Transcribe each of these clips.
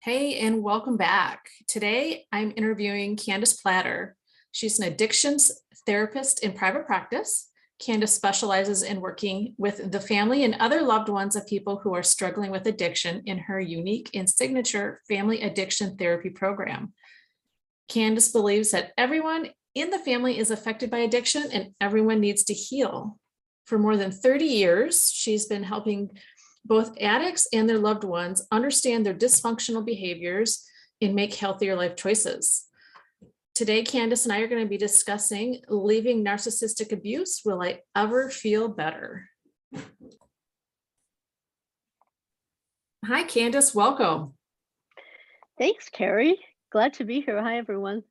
Hey, and welcome back. Today, I'm interviewing Candace Platter. She's an addictions therapist in private practice. Candace specializes in working with the family and other loved ones of people who are struggling with addiction in her unique and signature family addiction therapy program. Candace believes that everyone in the family is affected by addiction and everyone needs to heal. For more than 30 years, she's been helping both addicts and their loved ones understand their dysfunctional behaviors and make healthier life choices. Today, Candace and I are going to be discussing leaving narcissistic abuse. Will I ever feel better? Hi, Candace. Welcome. Thanks, Karrie. Glad to be here. Hi, everyone.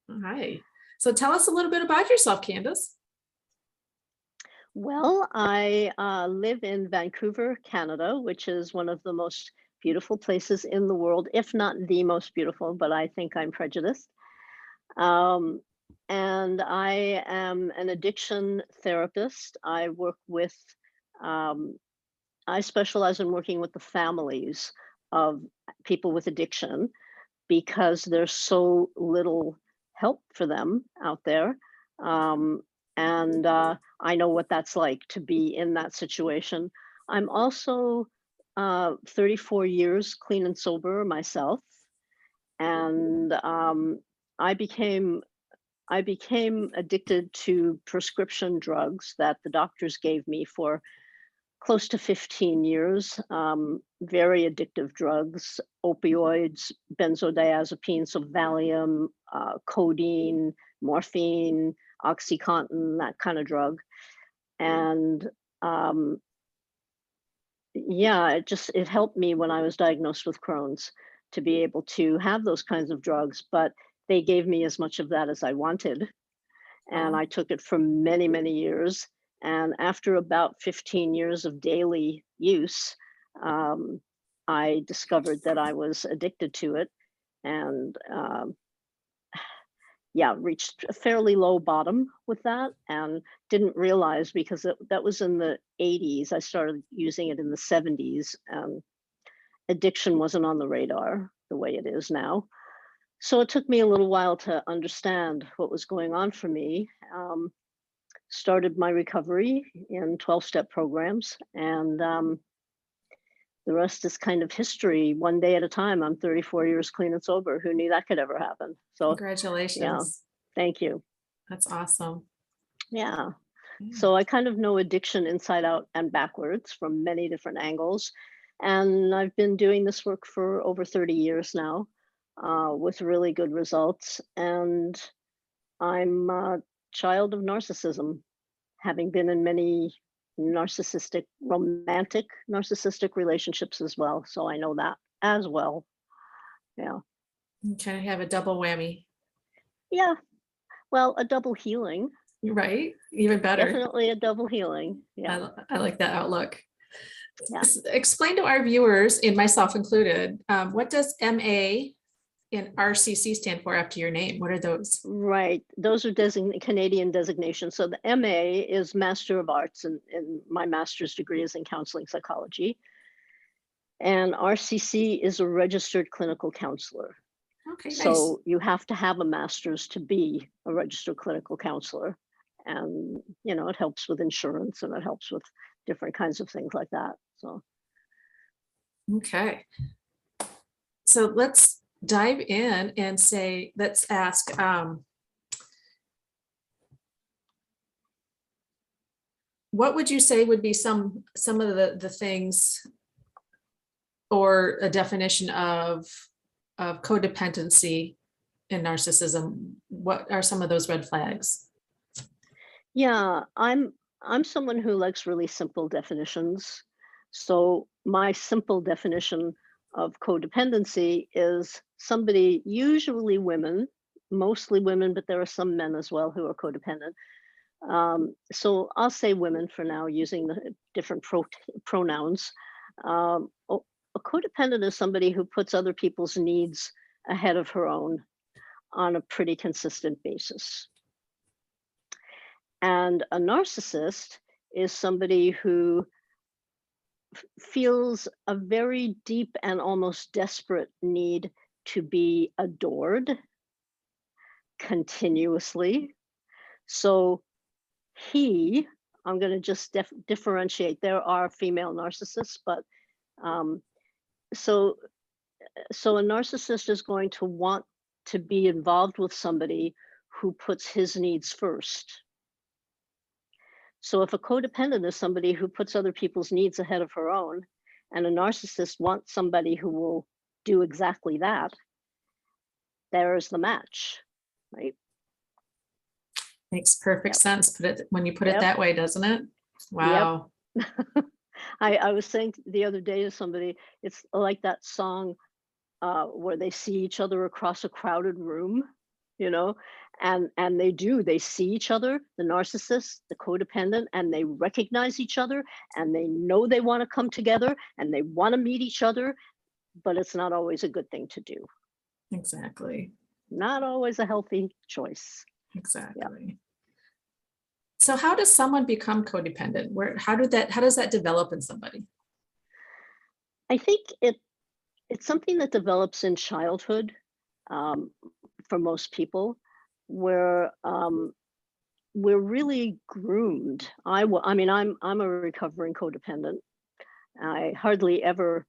Hi. So tell us a little bit about yourself, Candace. Well, I live in Vancouver, Canada, which is one of the most beautiful places in the world, if not the most beautiful, but I think I'm prejudiced. And I am an addiction therapist. I specialize in working with the families of people with addiction because there's so little help for them out there. I know what that's like to be in that situation. I'm also 34 years clean and sober myself, and I became addicted to prescription drugs that the doctors gave me for close to 15 years. Very addictive drugs, opioids, benzodiazepines, so Valium, codeine, morphine, OxyContin, that kind of drug. And it helped me when I was diagnosed with Crohn's to be able to have those kinds of drugs, but they gave me as much of that as I wanted. And I took it for many, many years. And after about 15 years of daily use, I discovered that I was addicted to it and reached a fairly low bottom with that and didn't realize because that was in the 80s. I started using it in the 70s. Addiction wasn't on the radar the way it is now. So it took me a little while to understand what was going on for me. Started my recovery in 12-step programs, and the rest is kind of history. One day at a time. I'm 34 years clean and sober. Who knew that could ever happen? So Congratulations. Yeah, thank you. That's awesome. Yeah. So I kind of know addiction inside out and backwards from many different angles. And I've been doing this work for over 30 years now with really good results. And I'm a child of narcissism, having been in many romantic narcissistic relationships as well. So I know that as well. Yeah. You kind of have a double whammy. Yeah. Well, a double healing. Right? Even better. Definitely a double healing. Yeah. I like that outlook. Yeah. Explain to our viewers, and myself included, what does MA and RCC stand for after your name? What are those? Right. Those are Canadian designations. So the MA is Master of Arts, and my master's degree is in counseling psychology. And RCC is a registered clinical counselor. Okay, so nice. You have to have a master's to be a registered clinical counselor. And, it helps with insurance and it helps with different kinds of things like that. So. Okay. So let's dive in and let's ask, what would you say would be some of the things or a definition of codependency and narcissism? What are some of those red flags? Yeah, I'm someone who likes really simple definitions. So my simple definition of codependency is somebody, usually women, mostly women, but there are some men as well who are codependent. So I'll say women for now, using the different pronouns. A codependent is somebody who puts other people's needs ahead of her own on a pretty consistent basis. And a narcissist is somebody who feels a very deep and almost desperate need to be adored continuously. So he, I'm going to just differentiate. There are female narcissists, but um, so so a narcissist is going to want to be involved with somebody who puts his needs first. So if a codependent is somebody who puts other people's needs ahead of her own, and a narcissist wants somebody who will do exactly that, there is the match, right? Makes perfect Yep. sense. When you put it Yep. that way, doesn't it? Yep. Wow. I was saying the other day to somebody, it's like that song where they see each other across a crowded room, you know, and they see each other, the narcissist, the codependent, and they recognize each other, and they know they want to come together, and they want to meet each other, but it's not always a good thing to do. Exactly. Not always a healthy choice. Exactly. So how does someone become codependent? How does that develop in somebody? I think it's something that develops in childhood, um, for most people, where we're really groomed. I mean, I'm a recovering codependent. I hardly ever,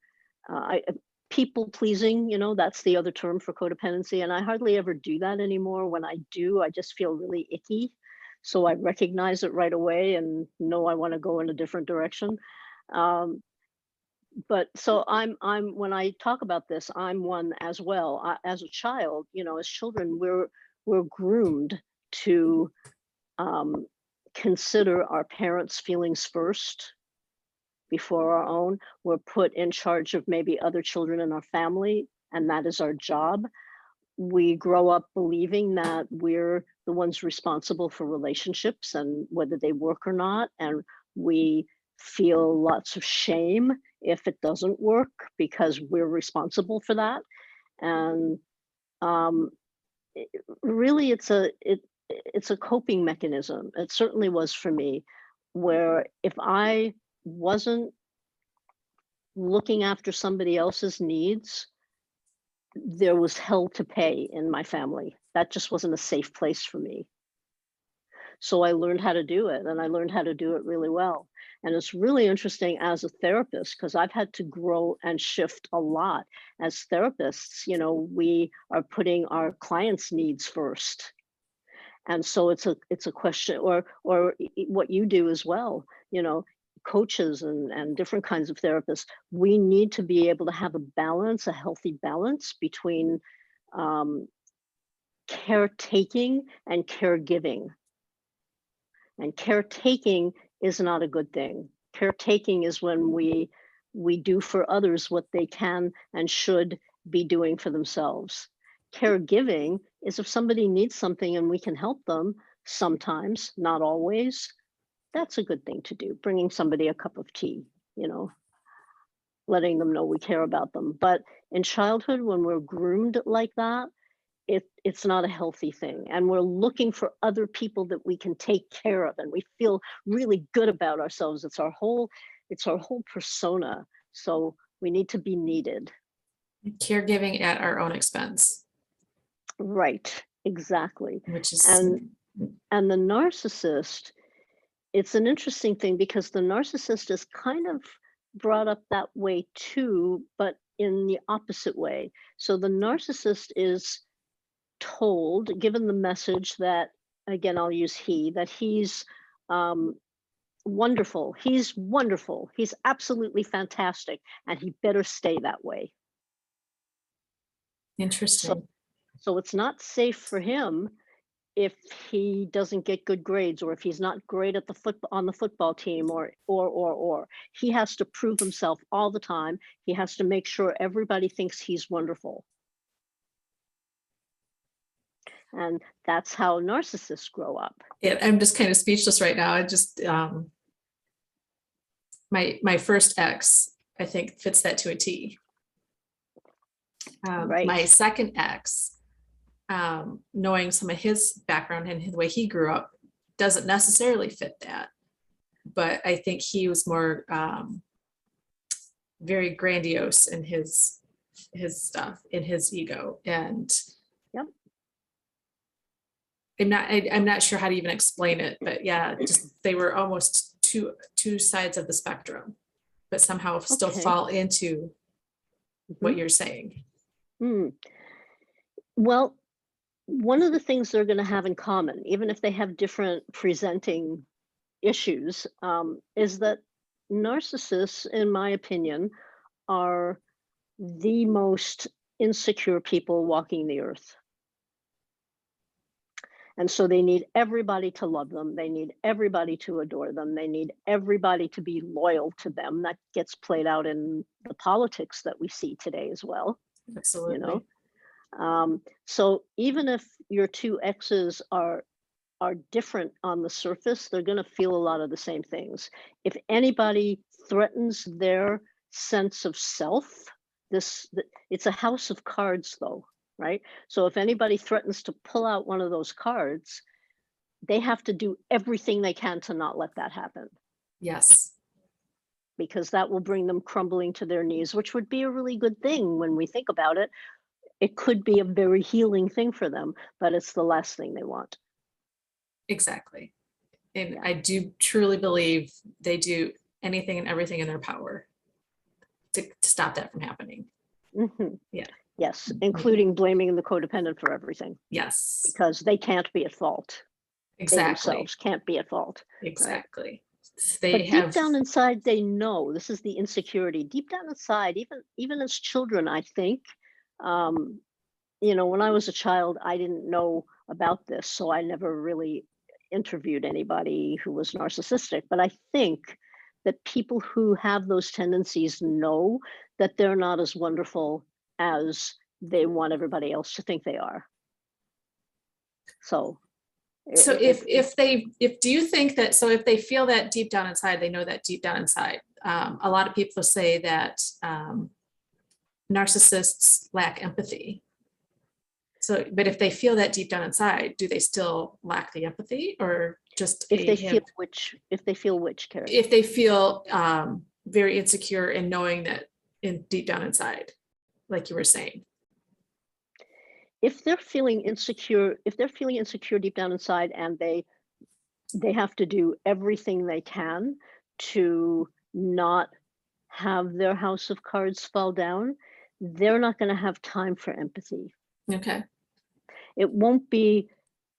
I people pleasing, that's the other term for codependency, and I hardly ever do that anymore. When I do, I just feel really icky. So I recognize it right away and know I want to go in a different direction. Um, but so I'm when I talk about this, I'm one as well. As a child, as children, we're groomed to um, consider our parents' feelings first before our own. We're put in charge of maybe other children in our family, and that is our job. We grow up believing that we're the ones responsible for relationships and whether they work or not. And we feel lots of shame if it doesn't work because we're responsible for that. And um, really, it's a coping mechanism. It certainly was for me, where if I wasn't looking after somebody else's needs, there was hell to pay in my family. That just wasn't a safe place for me. So I learned how to do it, and I learned how to do it really well. And it's really interesting as a therapist because I've had to grow and shift a lot. As therapists, we are putting our clients' needs first. And so it's a question, or what you do as well, coaches and different kinds of therapists, we need to be able to have a healthy balance between um, caretaking and caregiving. And caretaking is not a good thing. Caretaking is when we do for others what they can and should be doing for themselves. Caregiving is if somebody needs something and we can help them sometimes, not always. That's a good thing to do. Bringing somebody a cup of tea, letting them know we care about them. But in childhood, when we're groomed like that, it's not a healthy thing, and we're looking for other people that we can take care of, and we feel really good about ourselves. It's our whole persona, so we need to be needed. Caregiving at our own expense, Right, exactly. which is And the narcissist, it's an interesting thing because the narcissist is kind of brought up that way too, but in the opposite way. So the narcissist is given the message that, again, I'll use that he's um, wonderful. He's wonderful. He's absolutely fantastic, and he better stay that way. So, interesting. so it's not safe for him if he doesn't get good grades, or if he's not great at on the football team, or he has to prove himself all the time. He has to make sure everybody thinks he's wonderful. And that's how narcissists grow up. Yeah, I'm just kind of speechless right now. I just my first ex, I think, fits that to a T. Right. My second ex, knowing some of his background and the way he grew up, doesn't necessarily fit that. But I think he was more very grandiose in his stuff, in his ego. And Yep. I'm not sure how to even explain it, but yeah, just they were almost two sides of the spectrum, but somehow still Okay. fall into what Mhm. you're saying. Well, one of the things they're going to have in common, even if they have different presenting issues, is that narcissists, in my opinion, are the most insecure people walking the earth. And so they need everybody to love them. They need everybody to adore them. They need everybody to be loyal to them. That gets played out in the politics that we see today as well, you know. Absolutely. So even if your two exes are different on the surface, they're going to feel a lot of the same things. If anybody threatens their sense of self, it's a house of cards though, right? So if anybody threatens to pull out one of those cards, they have to do everything they can to not let that happen, Yes, because that will bring them crumbling to their knees, which would be a really good thing when we think about it. It could be a very healing thing for them, but it's the last thing they want. exactly. And Yeah. I do truly believe they do anything and everything in their power to stop that from happening. hmm Yeah. Yes, including blaming the codependent for everything, Yes, because they can't be at fault. They exactly. themselves can't be at fault, right? Exactly. They But deep have, down inside, they know this is the insecurity. Deep down inside, even as children, I think, um, when I was a child, I didn't know about this, so I never really interviewed anybody who was narcissistic. But I think that people who have those tendencies know that they're not as wonderful as they want everybody else to think they are. So so it, if do you think that, so if they feel that deep down inside, they know that deep down inside, a lot of people say that narcissists lack empathy. So, but if they feel that deep down inside, do they still lack the empathy, or just if they feel have, which, Karrie? if they feel very insecure in knowing that in deep down inside, like you were saying? If they're feeling insecure deep down inside, and they have to do everything they can to not have their house of cards fall down, they're not going to have time for empathy. Okay. It won't be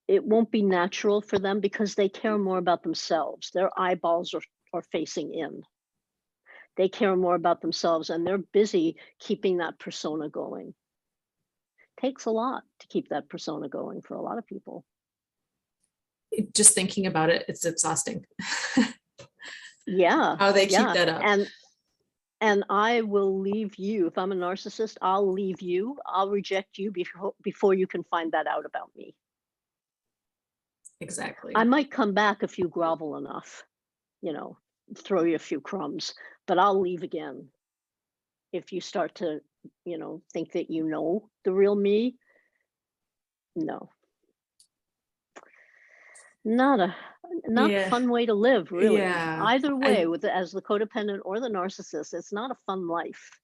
natural for them, because they care more about themselves. Their eyeballs are facing in. They care more about themselves, and they're busy keeping that persona going. Takes a lot to keep that persona going for a lot of people. Just thinking about it, it's exhausting. Yeah, How they keep yeah. that up. And I will leave you. If I'm a narcissist, I'll leave you. I'll reject you before you can find that out about me. I Exactly. might come back if you grovel enough, you know, throw you a few crumbs, but I'll leave again if you start to, think that you know the real me. No, not a not Yeah. fun way to live, really. Yeah. Either way, I, as the codependent or the narcissist, it's not a fun life.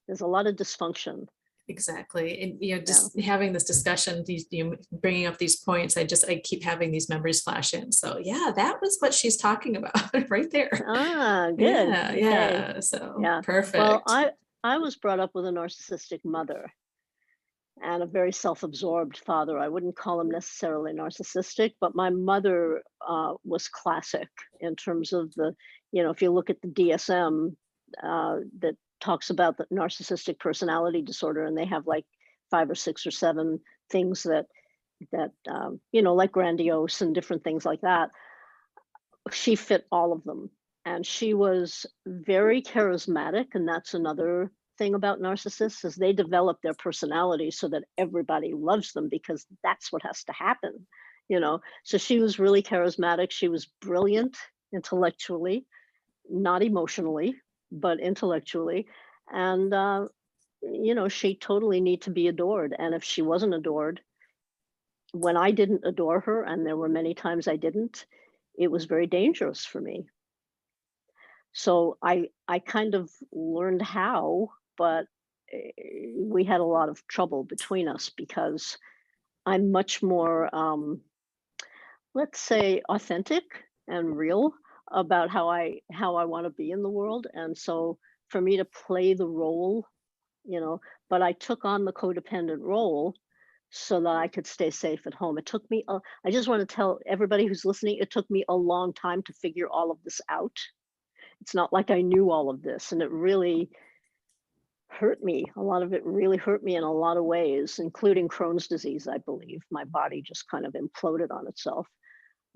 There's a lot of dysfunction. exactly. And, Yeah. just having this discussion, these, bringing up these points, I keep having these memories flash in. So yeah, that was what she's talking about right there. Ah, good. Yeah. Okay. Yeah. So Yeah. Well, perfect. I was brought up with a narcissistic mother and a very self-absorbed father. I wouldn't call him necessarily narcissistic, but my mother was classic in terms of if you look at the DSM that talks about the narcissistic personality disorder, and they have like 5 or 6 or 7 things that like grandiose and different things like that. She fit all of them. And she was very charismatic, and that's another thing about narcissists, is they develop their personality so that everybody loves them, because that's what has to happen. So she was really charismatic. She was brilliant intellectually, not emotionally, but intellectually. And she totally need to be adored. And if she wasn't adored, when I didn't adore her, and there were many times I didn't, it was very dangerous for me. So I kind of learned how, but we had a lot of trouble between us because I'm much more, let's say, authentic and real about how I want to be in the world. And so for me to play the role, but I took on the codependent role so that I could stay safe at home. It took me, I just want to tell everybody who's listening, it took me a long time to figure all of this out. It's not like I knew all of this, and it really hurt me. A lot of it really hurt me in a lot of ways, including Crohn's disease, I believe. My body just kind of imploded on itself.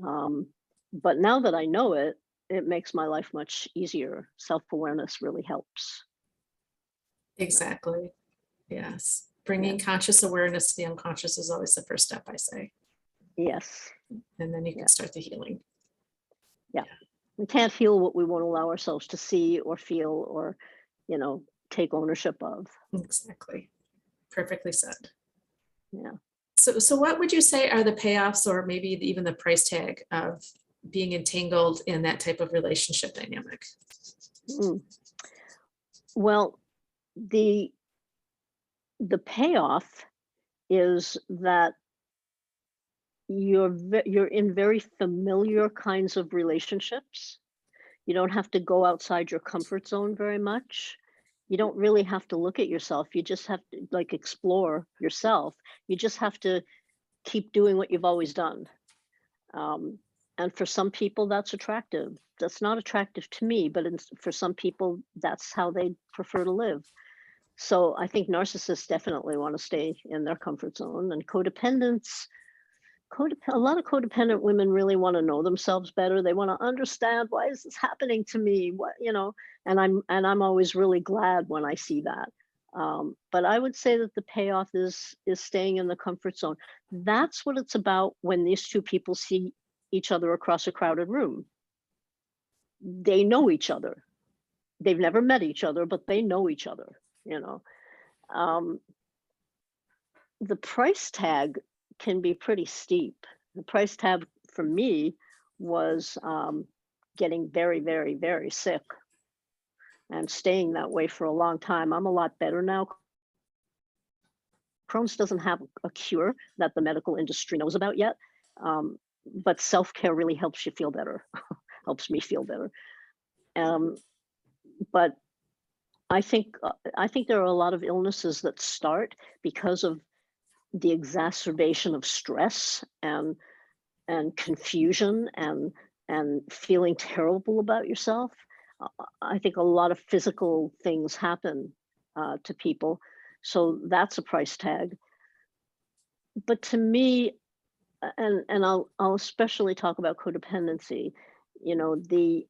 Um, but now that I know it, it makes my life much easier. Self-awareness really helps. Exactly. Yes. Yeah. Bringing conscious awareness to the unconscious is always the first step, I say. Yes. And then you Yeah. can start the healing. Yeah. We can't heal what we won't allow ourselves to see or feel or, take ownership of. Exactly. Perfectly said. Yeah. So what would you say are the payoffs or maybe even the price tag of being entangled in that type of relationship dynamic? Mm. Well, the payoff is that you're in very familiar kinds of relationships. You don't have to go outside your comfort zone very much. You don't really have to look at yourself. You just have to like explore yourself. You just have to keep doing what you've always done. Um, and for some people, that's attractive. That's not attractive to me, but for some people, that's how they prefer to live. So I think narcissists definitely want to stay in their comfort zone, and a lot of codependent women really want to know themselves better. They want to understand, why is this happening to me? And I'm always really glad when I see that. But I would say that the payoff is staying in the comfort zone. That's what it's about when these two people see each other across a crowded room. They know each other. They've never met each other, but they know each other. You know, um, the price tag can be pretty steep. The price tag for me was getting very, very, very sick and staying that way for a long time. I'm a lot better now. Crohn's doesn't have a cure that the medical industry knows about yet, but self care really helps you feel better, helps me feel better. Um, but I think there are a lot of illnesses that start because of the exacerbation of stress and confusion and feeling terrible about yourself. I think a lot of physical things happen to people, so that's a price tag. But to me, and I'll especially talk about codependency. You know, the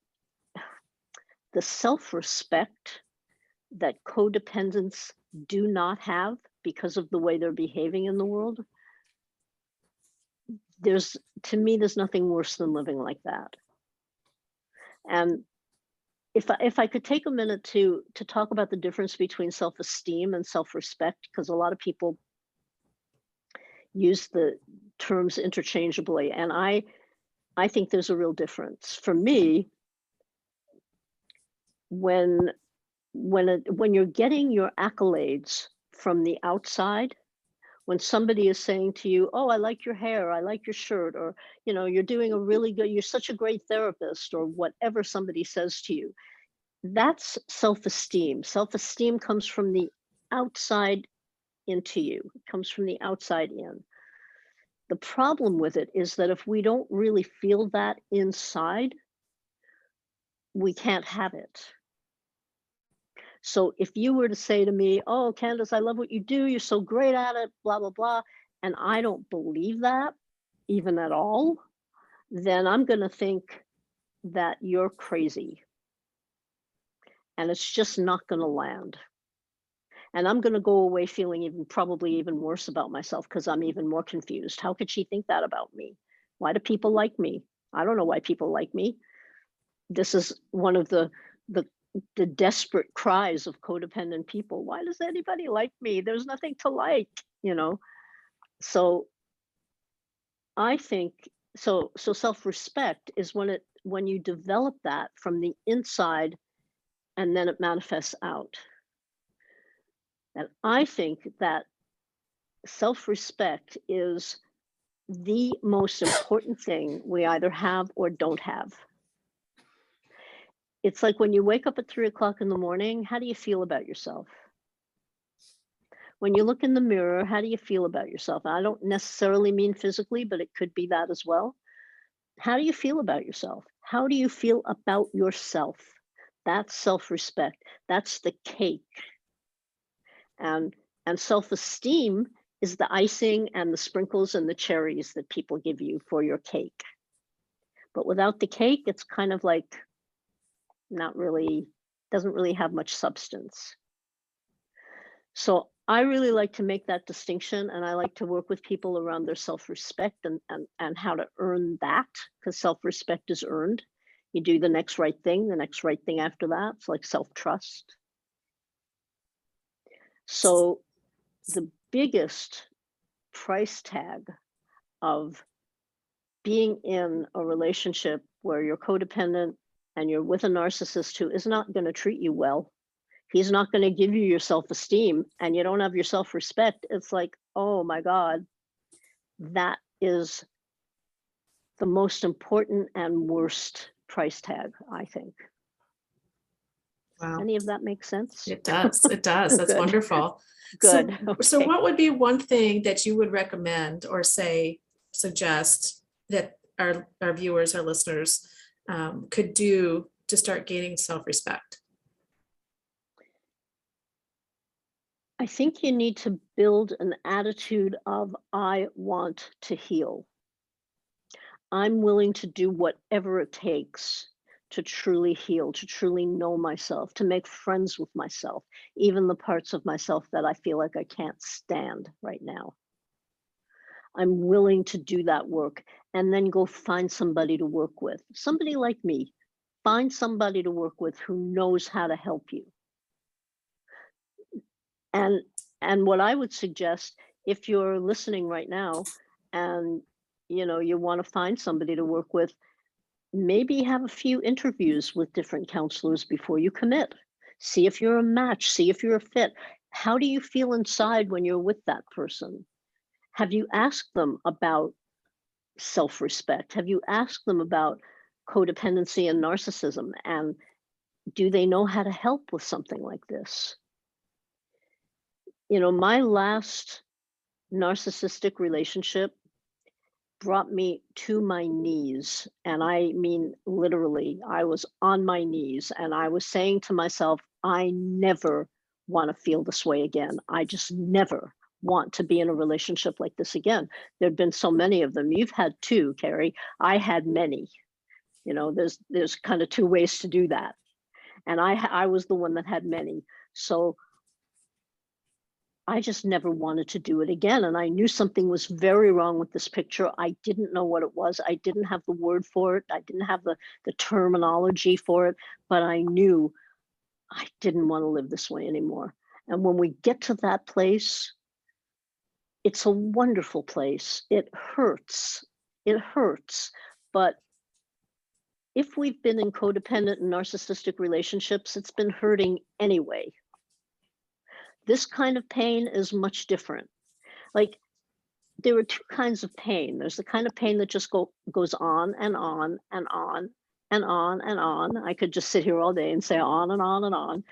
self respect that codependents do not have because of the way they're behaving in the world. There's To me, there's nothing worse than living like that. And if I could take a minute to talk about the difference between self-esteem and self-respect, because a lot of people use the terms interchangeably, and I think there's a real difference. For me, when when you're getting your accolades from the outside, when somebody is saying to you, "Oh, I like your hair, I like your shirt," or "You're doing a really good, you're such a great therapist," or whatever somebody says to you, that's self-esteem. Self-esteem comes from the outside into you. It comes from the outside in. The problem with it is that if we don't really feel that inside, we can't have it. So if you were to say to me, "Oh, Candace, I love what you do. You're so great at it, blah, blah, blah," and I don't believe that even at all, then I'm going to think that you're crazy. And it's just not going to land. And I'm going to go away feeling probably even worse about myself because I'm even more confused. How could she think that about me? Why do people like me? I don't know why people like me. This is one of the the desperate cries of codependent people. Why does anybody like me? There's nothing to like, you know. So I think so self-respect is when you develop that from the inside and then it manifests out. And I think that self-respect is the most important thing we either have or don't have. It's like when you wake up at 3 o'clock in the morning, how do you feel about yourself? When you look in the mirror, how do you feel about yourself? I don't necessarily mean physically, but it could be that as well. How do you feel about yourself? How do you feel about yourself? That's self-respect. That's the cake. And self-esteem is the icing and the sprinkles and the cherries that people give you for your cake. But without the cake, it's kind of like not really, doesn't really have much substance. So I really like to make that distinction, and I like to work with people around their self-respect and how to earn that, because self-respect is earned. You do the next right thing after that. It's like self-trust. So the biggest price tag of being in a relationship where you're codependent and you're with a narcissist who is not going to treat you well, he's not going to give you your self-esteem, and you don't have your self-respect, it's like, oh my God, that is the most important and worst price tag, I think. Wow. Any of that make sense? It does. It does. That's Good. wonderful. Good. So Okay. what would be one thing that you would recommend or suggest that our viewers, our listeners could do to start gaining self-respect? I think you need to build an attitude of, I want to heal. I'm willing to do whatever it takes to truly heal, to truly know myself, to make friends with myself, even the parts of myself that I feel like I can't stand right now. I'm willing to do that work and then go find somebody to work with. Somebody like me. Find somebody to work with who knows how to help you. And what I would suggest, if you're listening right now and you want to find somebody to work with, maybe have a few interviews with different counselors before you commit. See if you're a match, see if you're a fit. How do you feel inside when you're with that person? Have you asked them about self-respect? Have you asked them about codependency and narcissism? And do they know how to help with something like this? My last narcissistic relationship brought me to my knees. And I mean, literally, I was on my knees and I was saying to myself, I never want to feel this way again. I just never want to be in a relationship like this again. There'd been so many of them. You've had two, Karrie. I had many. There's kind of two ways to do that. And I was the one that had many. So I just never wanted to do it again. And I knew something was very wrong with this picture. I didn't know what it was. I didn't have the word for it. I didn't have the terminology for it, but I knew I didn't want to live this way anymore. And when we get to that place, it's a wonderful place. It hurts. It hurts. But if we've been in codependent and narcissistic relationships, it's been hurting anyway. This kind of pain is much different. Like, there are two kinds of pain. There's the kind of pain that just goes on and on and on and on and on. I could just sit here all day and say on and on and on.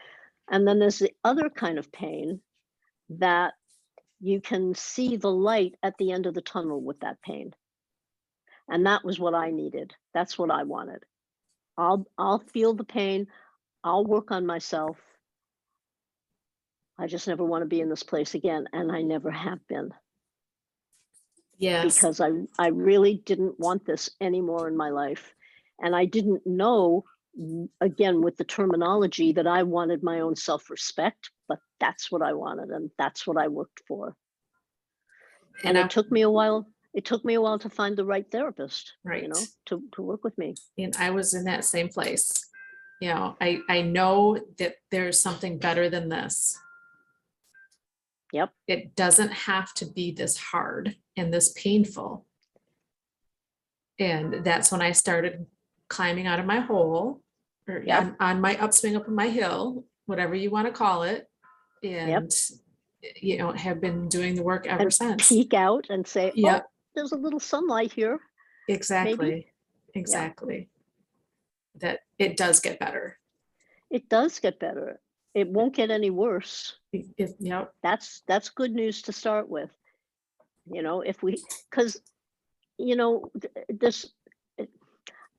And then there's the other kind of pain that you can see the light at the end of the tunnel with that pain. And that was what I needed. That's what I wanted. I'll feel the pain. I'll work on myself. I just never want to be in this place again. And I never have been. Yes. Because I really didn't want this anymore in my life. And I didn't know, again, with the terminology, that I wanted my own self-respect, but that's what I wanted. And that's what I worked for. And it took me a while. It took me a while to find the right therapist, right, to work with me. And I was in that same place. I know that there's something better than this. Yep. It doesn't have to be this hard and this painful. And that's when I started climbing out of my hole, or Yep. on my upswing up my hill, whatever you want to call it. Yep. And, have been doing the work ever And since. peek out and say, oh, Yep, there's a little sunlight here, maybe. exactly. Yeah, Exactly. That it does get better. it does get better. It won't get any worse. Yep. That's good news to start with. If we, because this,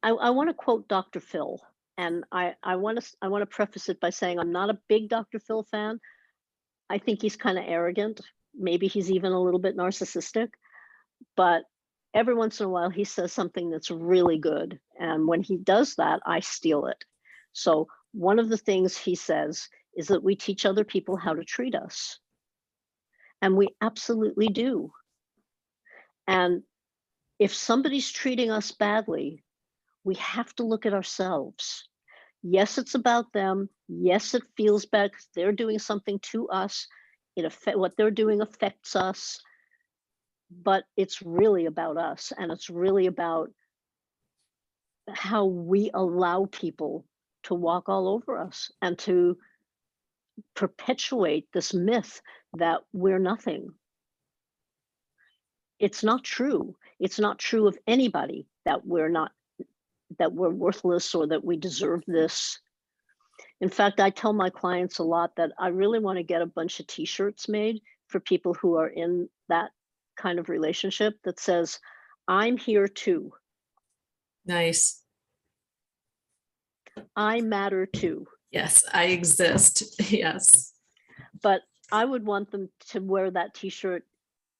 I want to quote Dr. Phil, and I want to preface it by saying I'm not a big Dr. Phil fan. I think he's kind of arrogant. Maybe he's even a little bit narcissistic, but every once in a while he says something that's really good. And when he does that, I steal it. So one of the things he says is that we teach other people how to treat us. And we absolutely do. And if somebody's treating us badly, we have to look at ourselves. Yes, it's about them. Yes, it feels bad because they're doing something to us. What they're doing affects us, but it's really about us, and it's really about how we allow people to walk all over us and to perpetuate this myth that we're nothing. It's not true. It's not true of anybody that we're worthless or that we deserve this. In fact, I tell my clients a lot that I really want to get a bunch of t-shirts made for people who are in that kind of relationship that says, I'm here too. Nice. I matter too. Yes, I exist. Yes. But I would want them to wear that t-shirt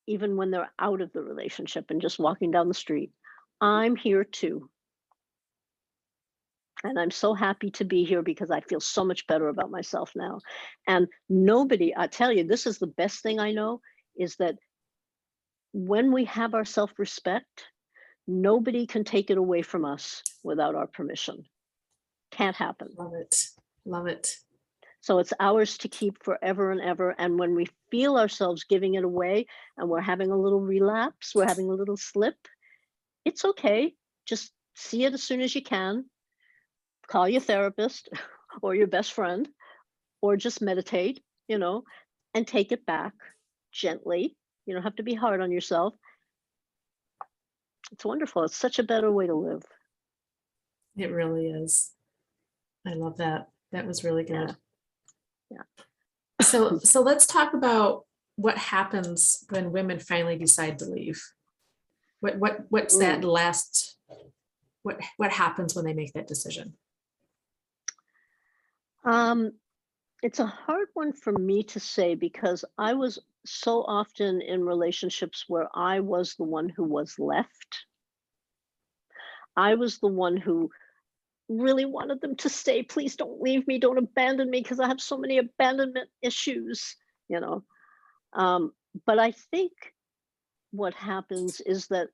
even when they're out of the relationship and just walking down the street. I'm here too. And I'm so happy to be here because I feel so much better about myself now. And nobody, I tell you, this is the best thing I know, is that when we have our self-respect, nobody can take it away from us without our permission. Can't happen. Love it. Love it. So it's ours to keep forever and ever. And when we feel ourselves giving it away and we're having a little relapse, we're having a little slip, it's okay. Just see it as soon as you can. Call your therapist or your best friend, or just meditate, and take it back gently. You don't have to be hard on yourself. It's wonderful. It's such a better way to live. It really is. I love that. That was really good. Yeah. So let's talk about what happens when women finally decide to leave. What's that last, what happens when they make that decision? It's a hard one for me to say because I was so often in relationships where I was the one who was left. I was the one who really wanted them to stay. Please don't leave me. Don't abandon me because I have so many abandonment issues, you know. But I think what happens is that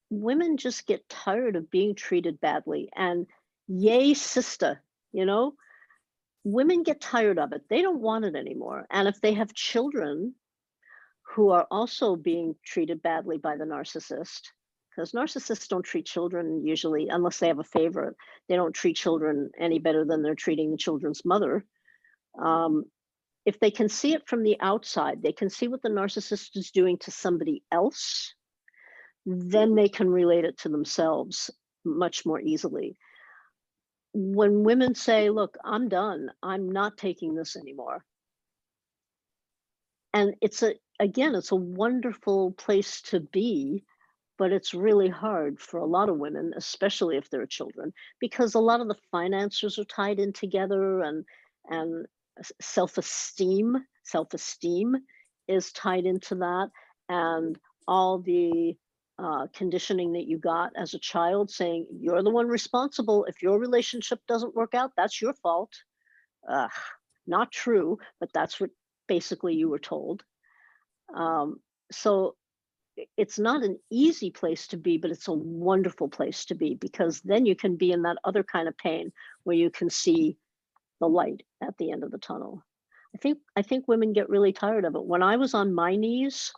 women just get tired of being treated badly. And yay, sister, women get tired of it. They don't want it anymore. And if they have children who are also being treated badly by the narcissist, because narcissists don't treat children usually, unless they have a favorite, they don't treat children any better than they're treating the children's mother. If they can see it from the outside, they can see what the narcissist is doing to somebody else, then they can relate it to themselves much more easily. When women say, look, I'm done, I'm not taking this anymore. And it's a wonderful place to be, but it's really hard for a lot of women, especially if they're children, because a lot of the finances are tied in together, and self-esteem is tied into that, and all the conditioning that you got as a child saying you're the one responsible. If your relationship doesn't work out, that's your fault. Not true, but that's what basically you were told. So it's not an easy place to be, but it's a wonderful place to be, because then you can be in that other kind of pain where you can see the light at the end of the tunnel. I think women get really tired of it. When I was on my knees,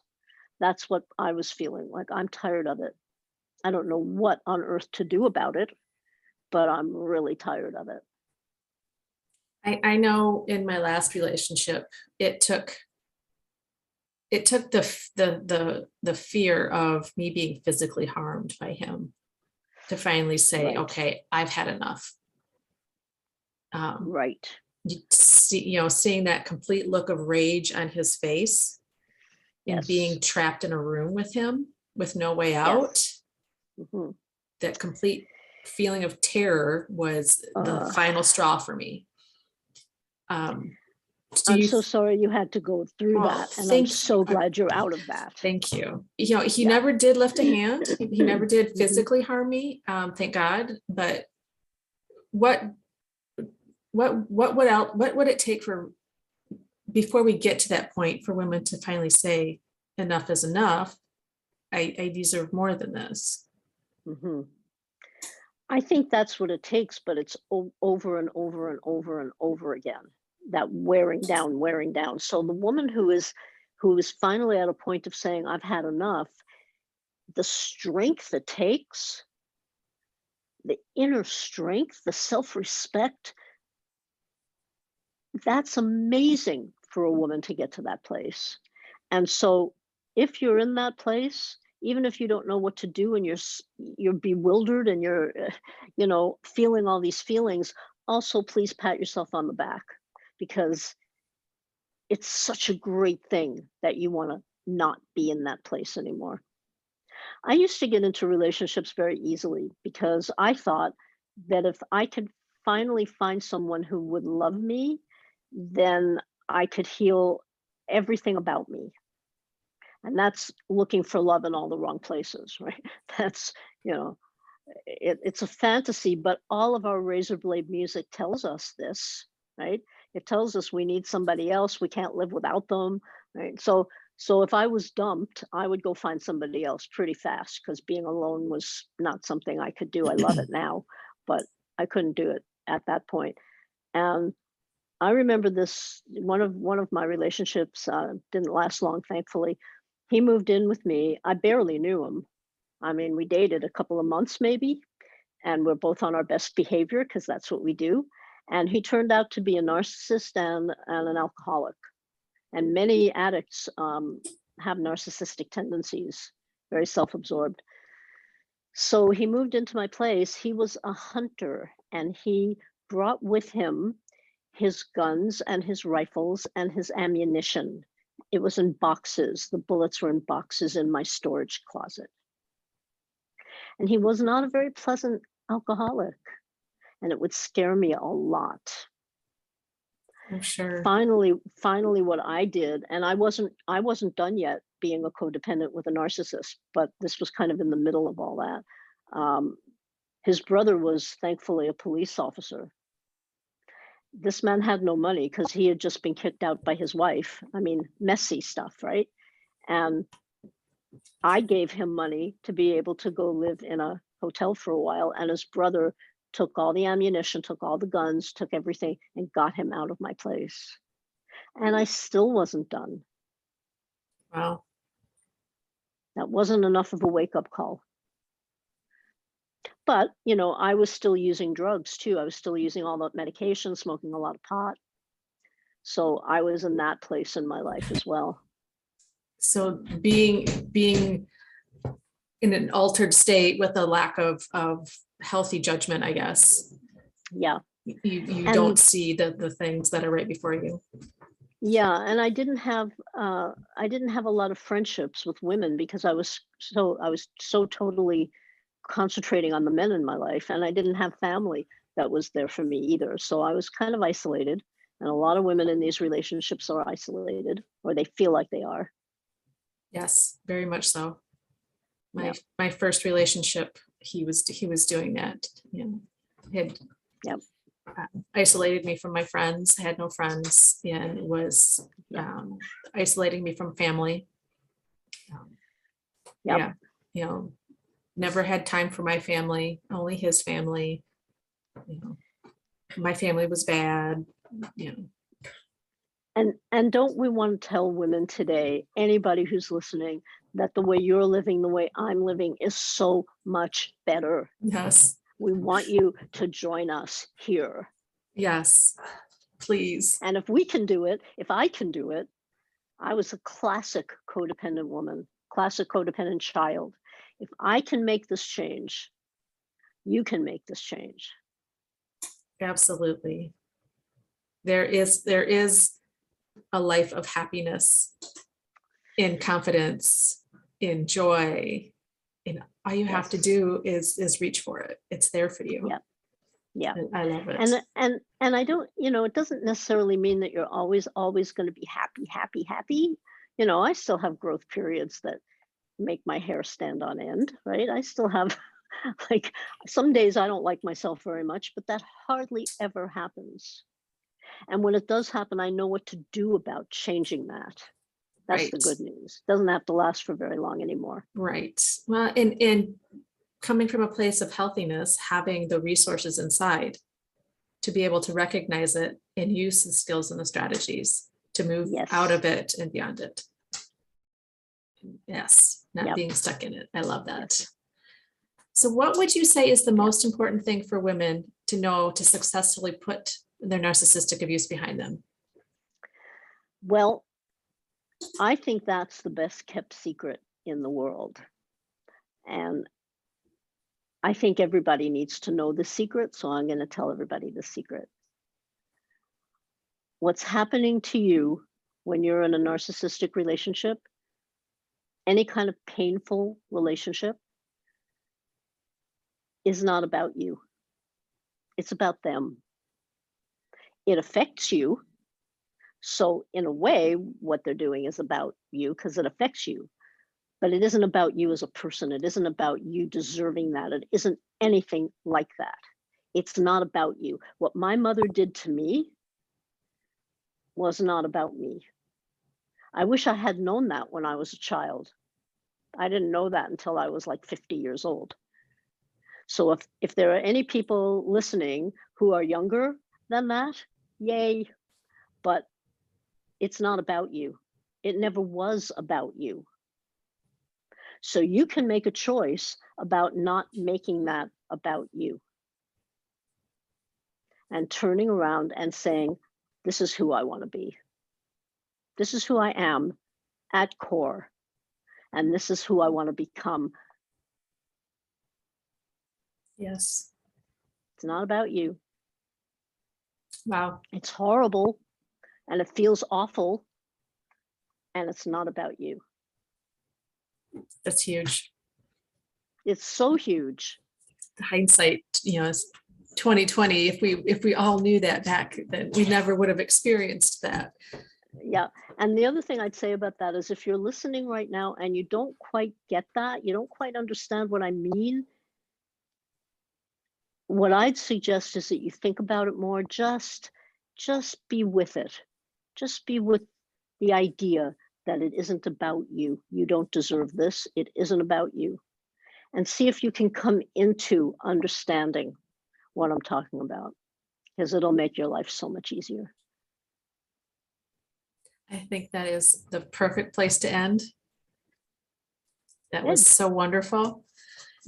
that's what I was feeling like. I'm tired of it. I don't know what on earth to do about it, but I'm really tired of it. I know in my last relationship, it took the fear of me being physically harmed by him to finally say, Right. okay, I've had enough. Right. Seeing that complete look of rage on his face and Yes. being trapped in a room with him with no way out, Yes. Hmm. that complete feeling of terror was the final straw for me. Do I'm you so sorry you had to go through Oh, that, and I'm thank you. so glad you're out of that. Thank you. He Yeah. never did lift a hand. He never did Mhm. physically harm me. Thank God. But what what would it take for before we get to that point for women to finally say enough is enough? I deserve more than this. Mhm. I think that's what it takes, but it's over and over and over and over again. That wearing down, wearing down. So the woman who is finally at a point of saying, I've had enough, the strength it takes, the inner strength, the self-respect, that's amazing for a woman to get to that place. And so if you're in that place, even if you don't know what to do and you're bewildered and you're feeling all these feelings, also please pat yourself on the back, because it's such a great thing that you want to not be in that place anymore. I used to get into relationships very easily because I thought that if I could finally find someone who would love me, then I could heal everything about me. And that's looking for love in all the wrong places, right? That's, you know, it's a fantasy, but all of our razor blade music tells us this, right? It tells us we need somebody else, we can't live without them, right? So if I was dumped, I would go find somebody else pretty fast, because being alone was not something I could do. I love it now, but I couldn't do it at that point. And I remember this one of my relationships didn't last long, thankfully. He moved in with me. I barely knew him. I mean, we dated a couple of months maybe, and we're both on our best behavior because that's what we do. And he turned out to be a narcissist and an alcoholic. And many addicts have narcissistic tendencies, very self-absorbed. So he moved into my place. He was a hunter, and he brought with him his guns and his rifles and his ammunition. It was in boxes. The bullets were in boxes in my storage closet. And he was not a very pleasant alcoholic, and it would scare me a lot. I'm sure. Finally what I did, and I wasn't done yet being a codependent with a narcissist, but this was kind of in the middle of all that. Um, his brother was thankfully a police officer. This man had no money because he had just been kicked out by his wife. I mean, messy stuff, right? And I gave him money to be able to go live in a hotel for a while, and his brother took all the ammunition, took all the guns, took everything, and got him out of my place. And I still wasn't done. Wow. That wasn't enough of a wake-up call. But, I was still using drugs too. I was still using all that medication, smoking a lot of pot. So I was in that place in my life as well. So being in an altered state with a lack of healthy judgment, I guess. Yeah. You don't And see the things that are right before you. yeah, and I didn't have a lot of friendships with women because I was so totally concentrating on the men in my life, and I didn't have family that was there for me either. So I was kind of isolated, and a lot of women in these relationships are isolated, or they feel like they are. Yes, very much so. Yeah. My first relationship, he was doing that. Had Yep. isolated me from my friends, had no friends, and was isolating me from family. Yep. Yeah, never had time for my family, only his family. My family was bad. And don't we want to tell women today, anybody who's listening, that the way you're living, the way I'm living is so much better. Yes. We want you to join us here. Yes. Please. And if we can do it, if I can do it, I was a classic codependent woman, classic codependent child. If I can make this change, you can make this change. Absolutely. There is a life of happiness, in confidence, in joy. And all you have to do is reach for it. It's there for you. Yeah. Yeah. And I love it. And I don't, it doesn't necessarily mean that you're always going to be happy. I still have growth periods that make my hair stand on end, right? I still have like some days I don't like myself very much, but that hardly ever happens. And when it does happen, I know what to do about changing that. That's the good news. Doesn't have to last for very long anymore. Right. Well, and coming from a place of healthiness, having the resources inside to be able to recognize it and use the skills and the strategies to move out of it and beyond it. Yes, not being stuck in it. I love that. So what would you say is the most important thing for women to know to successfully put their narcissistic abuse behind them? Well, I think that's the best kept secret in the world. And I think everybody needs to know the secret, so I'm going to tell everybody the secret. What's happening to you when you're in a narcissistic relationship, any kind of painful relationship, is not about you. It's about them. It affects you. So in a way, what they're doing is about you because it affects you. But it isn't about you as a person. It isn't about you deserving that. It isn't anything like that. It's not about you. What my mother did to me was not about me. I wish I had known that when I was a child. I didn't know that until I was like 50 years old. So if there are any people listening who are younger than that, yay. But it's not about you. It never was about you. So you can make a choice about not making that about you and turning around and saying, this is who I want to be. This is who I am at core. And this is who I want to become. Yes. It's not about you. Wow. It's horrible and it feels awful. And it's not about you. That's huge. It's so huge. Hindsight, is 2020. If we all knew that back then, we never would have experienced that. Yeah. And the other thing I'd say about that is if you're listening right now and you don't quite get that, you don't quite understand what I mean, what I'd suggest is that you think about it more, just be with it. Just be with the idea that it isn't about you. You don't deserve this. It isn't about you. And see if you can come into understanding what I'm talking about, because it'll make your life so much easier. I think that is the perfect place to end. That was so wonderful.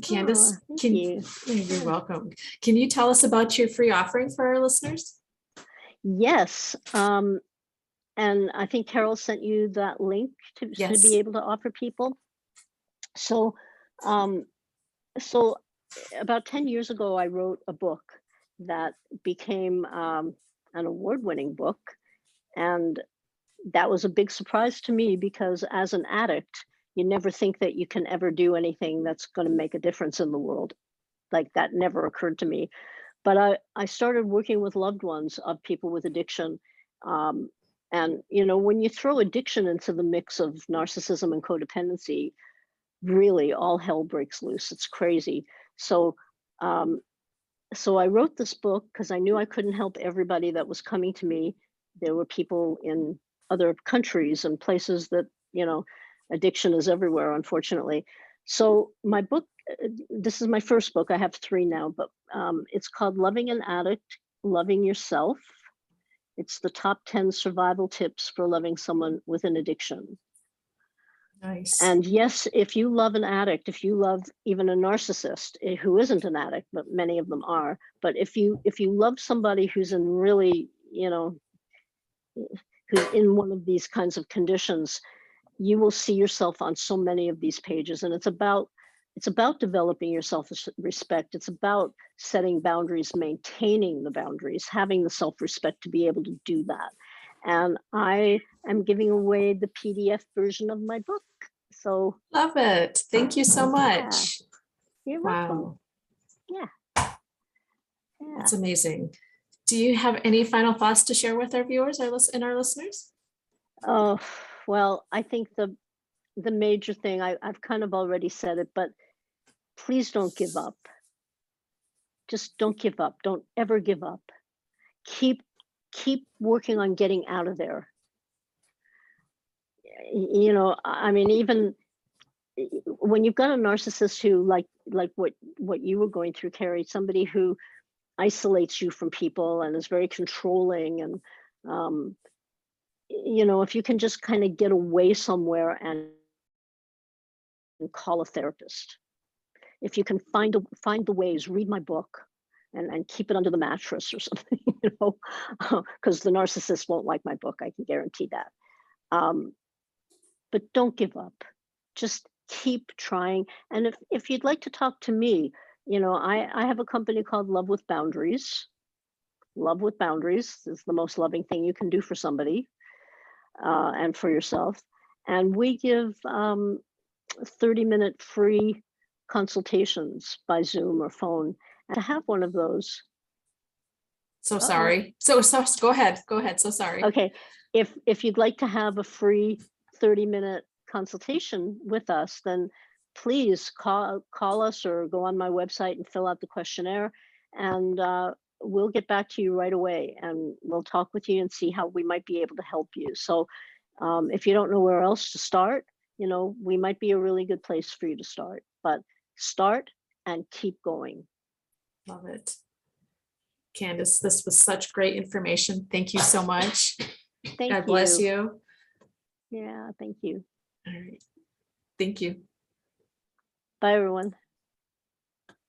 Candace, you're welcome. Can you tell us about your free offering for our listeners? Yes. And I think Carol sent you that link to be able to offer people. So, so about 10 years ago, I wrote a book that became an award-winning book. And that was a big surprise to me because as an addict, you never think that you can ever do anything that's going to make a difference in the world. Like that never occurred to me. But I started working with loved ones of people with addiction. And, when you throw addiction into the mix of narcissism and codependency, really all hell breaks loose. It's crazy. So I wrote this book because I knew I couldn't help everybody that was coming to me. There were people in other countries and places that, addiction is everywhere, unfortunately. So my book, this is my first book. I have 3 now, but it's called Loving an Addict, Loving Yourself. It's the top 10 survival tips for loving someone with an addiction. Nice. And yes, if you love an addict, if you love even a narcissist who isn't an addict, but many of them are, but if you love somebody who's in really, who's in one of these kinds of conditions, you will see yourself on so many of these pages. And it's about developing your self-respect. It's about setting boundaries, maintaining the boundaries, having the self-respect to be able to do that. And I am giving away the PDF version of my book. So Love it. Thank you so yeah, much. you're welcome. Wow. Yeah. That's amazing. Do you have any final thoughts to share with our viewers and our listeners? Oh, well, I think the major thing, I've kind of already said it, but please don't give up. Just don't give up. Don't ever give up. Keep working on getting out of there. I mean, even when you've got a narcissist who like what you were going through, Karrie, somebody who isolates you from people and is very controlling, and if you can just kind of get away somewhere and call a therapist. If you can find the ways, read my book and keep it under the mattress or something, because the narcissist won't like my book, I can guarantee that. But don't give up. Just keep trying. And if you'd like to talk to me, I have a company called Love with Boundaries. Love with Boundaries is the most loving thing you can do for somebody and for yourself. And we give 30-minute free consultations by Zoom or phone. And to have one of those. So sorry. So go ahead. Go ahead. So sorry. Okay. If you'd like to have a free 30-minute consultation with us, then please call us or go on my website and fill out the questionnaire, and we'll get back to you right away, and we'll talk with you and see how we might be able to help you. So if you don't know where else to start, we might be a really good place for you to start, but start and keep going. Love it. Candace, this was such great information. Thank you so much. God bless you. Yeah, thank you. All right. Thank you. Bye, everyone.